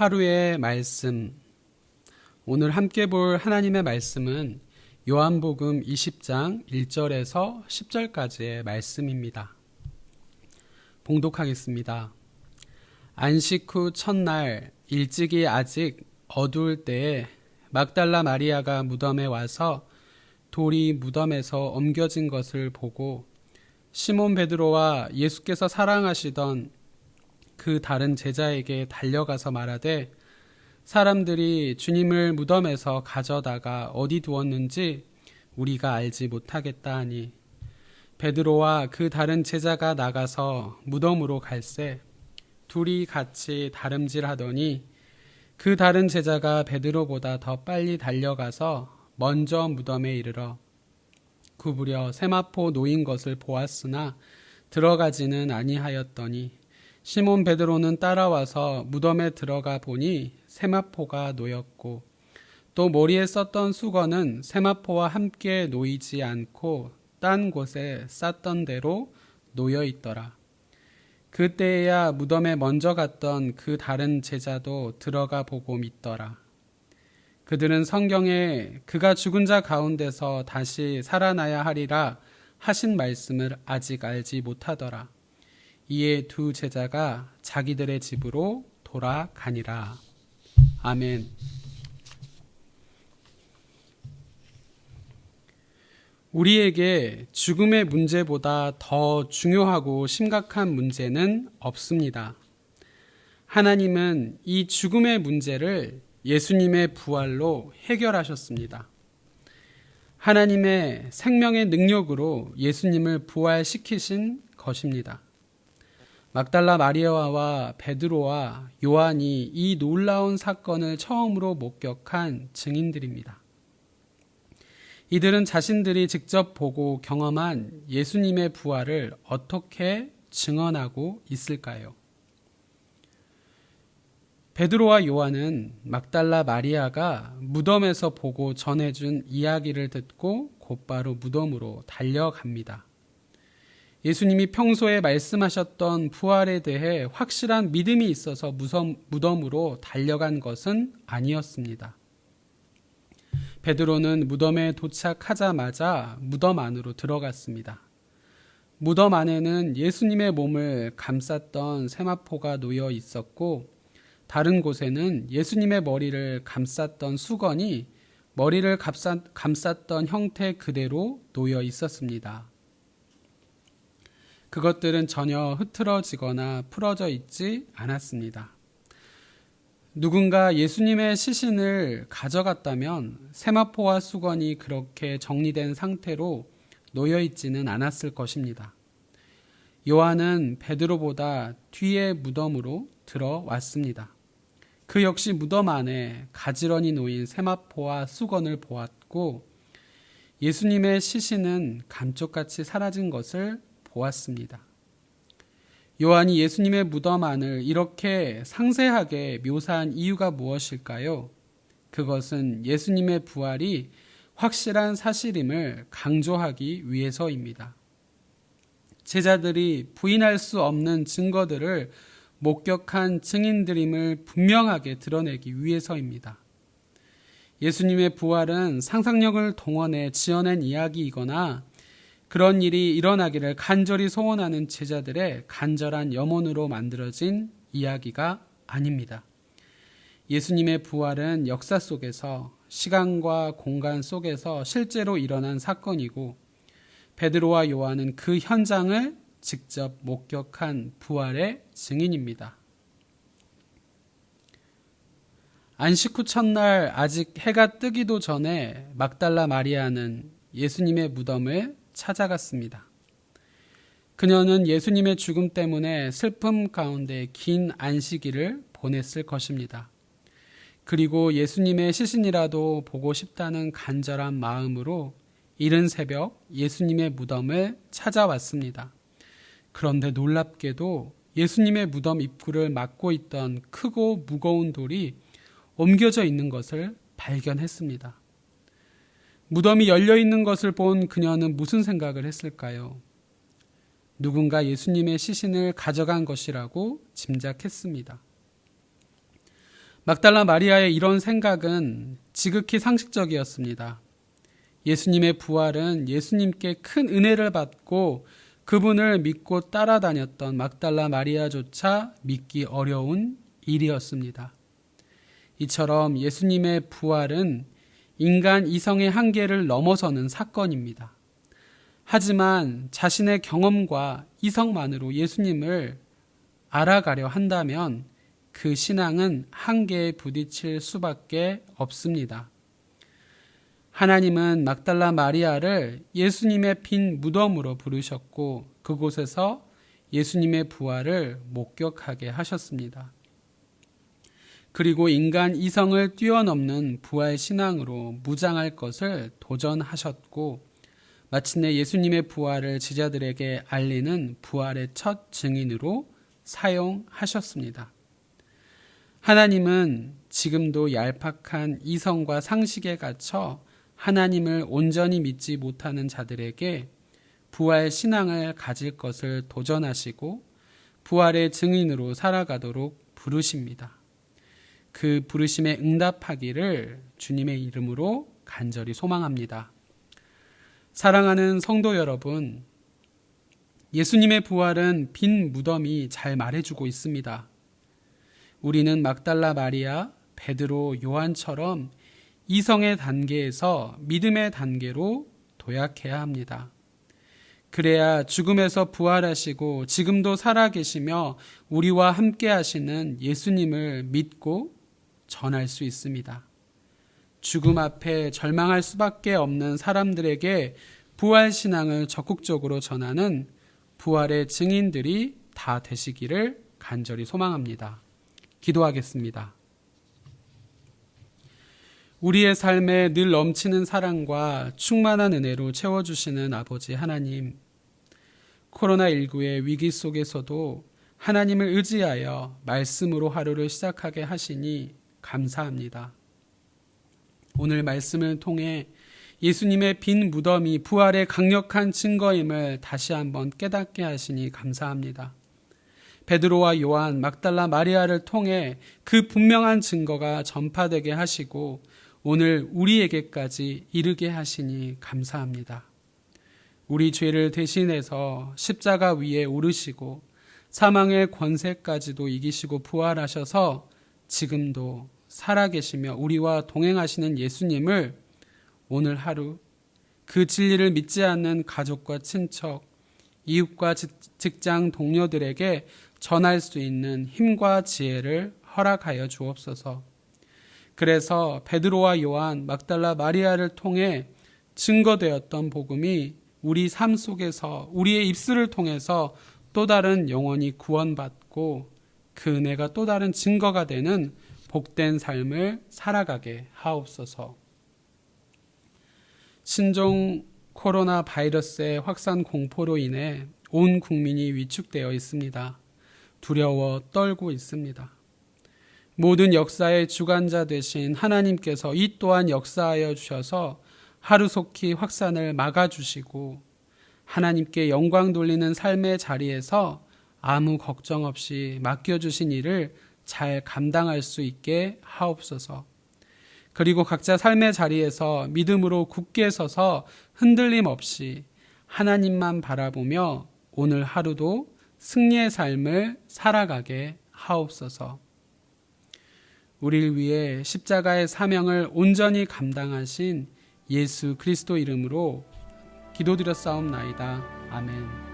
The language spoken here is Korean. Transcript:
하루의 말씀. 오늘 함께 볼 하나님의 말씀은 요한복음 20장 1절에서 10절까지의 말씀입니다. 봉독하겠습니다. 안식 후 첫날 일찍이 아직 어두울 때에 막달라 마리아가 무덤에 와서 돌이 무덤에서 옮겨진 것을 보고 시몬 베드로와 예수께서 사랑하시던 그 다른 제자에게 달려가서 말하되 사람들이 주님을 무덤에서 가져다가 어디 두었는지 우리가 알지 못하겠다 하니 베드로와 그 다른 제자가 나가서 무덤으로 갈새 둘이 같이 다름질하더니 그 다른 제자가 베드로보다 더 빨리 달려가서 먼저 무덤에 이르러 구부려 세마포 놓인 것을 보았으나 들어가지는 아니하였더니 시몬 베드로는 따라와서 무덤에 들어가 보니 세마포가 놓였고 또 머리에 썼던 수건은 세마포와 함께 놓이지 않고 딴 곳에 쌌던 대로 놓여 있더라. 그때야 무덤에 먼저 갔던 그 다른 제자도 들어가 보고 믿더라. 그들은 성경에 그가 죽은 자 가운데서 다시 살아나야 하리라 하신 말씀을 아직 알지 못하더라. 이에 두 제자가 자기들의 집으로 돌아가니라. 아멘. 우리에게 죽음의 문제보다 더 중요하고 심각한 문제는 없습니다. 하나님은 이 죽음의 문제를 예수님의 부활로 해결하셨습니다. 하나님의 생명의 능력으로 예수님을 부활시키신 것입니다. 막달라 마리아와 베드로와 요한이 이 놀라운 사건을 처음으로 목격한 증인들입니다. 이들은 자신들이 직접 보고 경험한 예수님의 부활을 어떻게 증언하고 있을까요? 베드로와 요한은 막달라 마리아가 무덤에서 보고 전해준 이야기를 듣고 곧바로 무덤으로 달려갑니다. 예수님이 평소에 말씀하셨던 부활에 대해 확실한 믿음이 있어서 무덤으로 달려간 것은 아니었습니다. 베드로는 무덤에 도착하자마자 무덤 안으로 들어갔습니다. 무덤 안에는 예수님의 몸을 감쌌던 세마포가 놓여 있었고 다른 곳에는 예수님의 머리를 감쌌던 수건이 머리를 감쌌던 형태 그대로 놓여 있었습니다. 그것들은 전혀 흐트러지거나 풀어져 있지 않았습니다. 누군가 예수님의 시신을 가져갔다면 세마포와 수건이 그렇게 정리된 상태로 놓여 있지는 않았을 것입니다. 요한은 베드로보다 뒤에 무덤으로 들어왔습니다. 그 역시 무덤 안에 가지런히 놓인 세마포와 수건을 보았고 예수님의 시신은 감쪽같이 사라진 것을 보았습니다. 요한이 예수님의 무덤 안을 이렇게 상세하게 묘사한 이유가 무엇일까요? 그것은 예수님의 부활이 확실한 사실임을 강조하기 위해서입니다. 제자들이 부인할 수 없는 증거들을 목격한 증인들임을 분명하게 드러내기 위해서입니다. 예수님의 부활은 상상력을 동원해 지어낸 이야기이거나 그런 일이 일어나기를 간절히 소원하는 제자들의 간절한 염원으로 만들어진 이야기가 아닙니다. 예수님의 부활은 역사 속에서 시간과 공간 속에서 실제로 일어난 사건이고 베드로와 요한은 그 현장을 직접 목격한 부활의 증인입니다. 안식 후 첫날 아직 해가 뜨기도 전에 막달라 마리아는 예수님의 무덤을 찾아갔습니다. 그녀는 예수님의 죽음 때문에 슬픔 가운데 긴 안식일을 보냈을 것입니다. 그리고 예수님의 시신이라도 보고 싶다는 간절한 마음으로 이른 새벽 예수님의 무덤을 찾아왔습니다. 그런데 놀랍게도 예수님의 무덤 입구를 막고 있던 크고 무거운 돌이 옮겨져 있는 것을 발견했습니다. 무덤이 열려 있는 것을 본 그녀는 무슨 생각을 했을까요? 누군가 예수님의 시신을 가져간 것이라고 짐작했습니다. 막달라 마리아의 이런 생각은 지극히 상식적이었습니다. 예수님의 부활은 예수님께 큰 은혜를 받고 그분을 믿고 따라다녔던 막달라 마리아조차 믿기 어려운 일이었습니다. 이처럼 예수님의 부활은 인간 이성의 한계를 넘어서는 사건입니다. 하지만 자신의 경험과 이성만으로 예수님을 알아가려 한다면 그 신앙은 한계에 부딪힐 수밖에 없습니다. 하나님은 막달라 마리아를 예수님의 빈 무덤으로 부르셨고 그곳에서 예수님의 부활을 목격하게 하셨습니다. 그리고 인간 이성을 뛰어넘는 부활 신앙으로 무장할 것을 도전하셨고 마침내 예수님의 부활을 제자들에게 알리는 부활의 첫 증인으로 사용하셨습니다. 하나님은 지금도 얄팍한 이성과 상식에 갇혀 하나님을 온전히 믿지 못하는 자들에게 부활 신앙을 가질 것을 도전하시고 부활의 증인으로 살아가도록 부르십니다. 그 부르심에 응답하기를 주님의 이름으로 간절히 소망합니다. 사랑하는 성도 여러분, 예수님의 부활은 빈 무덤이 잘 말해주고 있습니다. 우리는 막달라 마리아, 베드로, 요한처럼 이성의 단계에서 믿음의 단계로 도약해야 합니다. 그래야 죽음에서 부활하시고 지금도 살아계시며 우리와 함께 하시는 예수님을 믿고 전할 수 있습니다. 죽음 앞에 절망할 수밖에 없는 사람들에게 부활 신앙을 적극적으로 전하는 부활의 증인들이 다 되시기를 간절히 소망합니다. 기도하겠습니다. 우리의 삶에 늘 넘치는 사랑과 충만한 은혜로 채워주시는 아버지 하나님, 코로나19의 위기 속에서도 하나님을 의지하여 말씀으로 하루를 시작하게 하시니 감사합니다. 오늘 말씀을 통해 예수님의 빈 무덤이 부활의 강력한 증거임을 다시 한번 깨닫게 하시니 감사합니다. 베드로와 요한, 막달라 마리아를 통해 그 분명한 증거가 전파되게 하시고 오늘 우리에게까지 이르게 하시니 감사합니다. 우리 죄를 대신해서 십자가 위에 오르시고 사망의 권세까지도 이기시고 부활하셔서 지금도 살아계시며 우리와 동행하시는 예수님을 오늘 하루 그 진리를 믿지 않는 가족과 친척, 이웃과 직장 동료들에게 전할 수 있는 힘과 지혜를 허락하여 주옵소서. 그래서 베드로와 요한, 막달라 마리아를 통해 증거되었던 복음이 우리 삶 속에서 우리의 입술을 통해서 또 다른 영혼이 구원받고 그 은혜가 또 다른 증거가 되는 복된 삶을 살아가게 하옵소서. 신종 코로나 바이러스의 확산 공포로 인해 온 국민이 위축되어 있습니다. 두려워 떨고 있습니다. 모든 역사의 주관자 되신 하나님께서 이 또한 역사하여 주셔서 하루속히 확산을 막아주시고 하나님께 영광 돌리는 삶의 자리에서 아무 걱정 없이 맡겨주신 일을 잘 감당할 수 있게 하옵소서. 그리고 각자 삶의 자리에서 믿음으로 굳게 서서 흔들림 없이 하나님만 바라보며 오늘 하루도 승리의 삶을 살아가게 하옵소서. 우리를 위해 십자가의 사명을 온전히 감당하신 예수 그리스도 이름으로 기도드렸사옵나이다. 아멘.